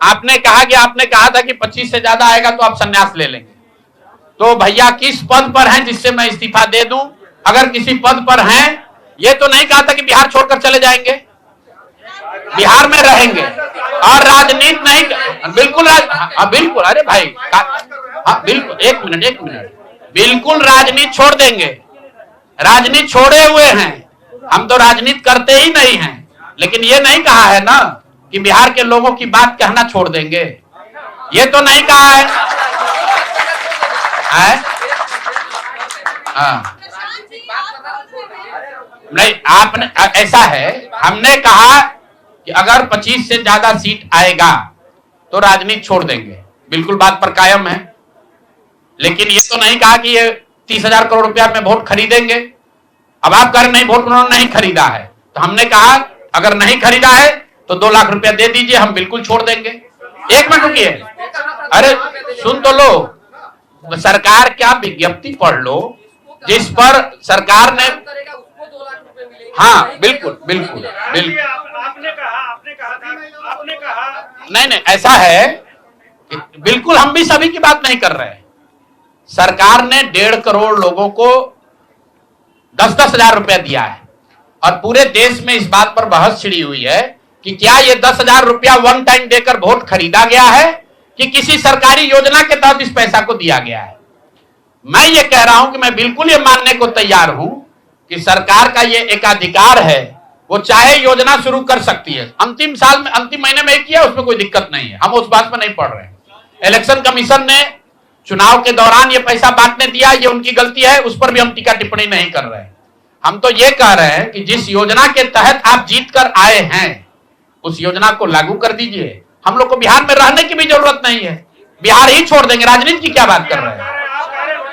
आपने कहा था कि 25 से ज्यादा आएगा तो आप संन्यास ले लेंगे। तो भैया किस पद पर हैं जिससे मैं इस्तीफा दे दूं? अगर किसी पद पर हैं, ये तो नहीं कहा था कि बिहार छोड़कर चले जाएंगे, बिहार में रहेंगे और राजनीति नहीं, बिल्कुल बिल्कुल, अरे भाई हाँ बिल्कुल, एक मिनट, बिल्कुल राजनीति छोड़ देंगे, राजनीति छोड़े हुए हैं, हम तो राजनीति करते ही नहीं हैं। लेकिन ये नहीं कहा है ना कि बिहार के लोगों की बात कहना छोड़ देंगे, ये तो नहीं कहा है। नहीं, आपने ऐसा है, हमने कहा कि अगर 25 से ज्यादा सीट आएगा तो राजनीति छोड़ देंगे, बिल्कुल बात पर कायम है। लेकिन ये तो नहीं कहा कि ये 30,000 करोड़ रुपया में वोट खरीदेंगे। अब आप कह रहे नहीं, वोट उन्होंने नहीं खरीदा है, तो हमने कहा अगर नहीं खरीदा है तो 2 लाख रुपया दे दीजिए, हम बिल्कुल छोड़ देंगे। एक मिनट रुकिए, अरे सुन तो लो, सरकार क्या विज्ञप्ति पढ़ लो जिस पर सरकार ने, हाँ बिल्कुल बिल्कुल बिल्कुल, आपने कहा नहीं, ऐसा है कि बिल्कुल हम भी सभी की बात नहीं कर रहे हैं। सरकार ने 1.5 करोड़ लोगों को 10-10 हजार रुपया दिया है और पूरे देश में इस बात पर बहस छिड़ी हुई है कि क्या ये 10,000 रुपया वन टाइम देकर वोट खरीदा गया है कि किसी सरकारी योजना के तहत इस पैसा को दिया गया है। मैं ये कह रहा हूं कि मैं बिल्कुल ये मानने को तैयार हूं कि सरकार का ये एकाधिकार है, वो चाहे योजना शुरू कर सकती है। अंतिम साल में, अंतिम महीने में किया, उसमें कोई दिक्कत नहीं है, हम उस बात पर नहीं पढ़ रहे हैं। इलेक्शन कमीशन ने चुनाव के दौरान ये पैसा बांटने दिया, ये उनकी गलती है, उस पर भी हम टीका टिप्पणी नहीं कर रहे हैं। हम तो ये कह रहे हैं कि जिस योजना के तहत आप जीत कर आए हैं उस योजना को लागू कर दीजिए। हम लोग को बिहार में रहने की भी जरूरत नहीं है, बिहार ही छोड़ देंगे, राजनीति की क्या बात कर रहे हैं।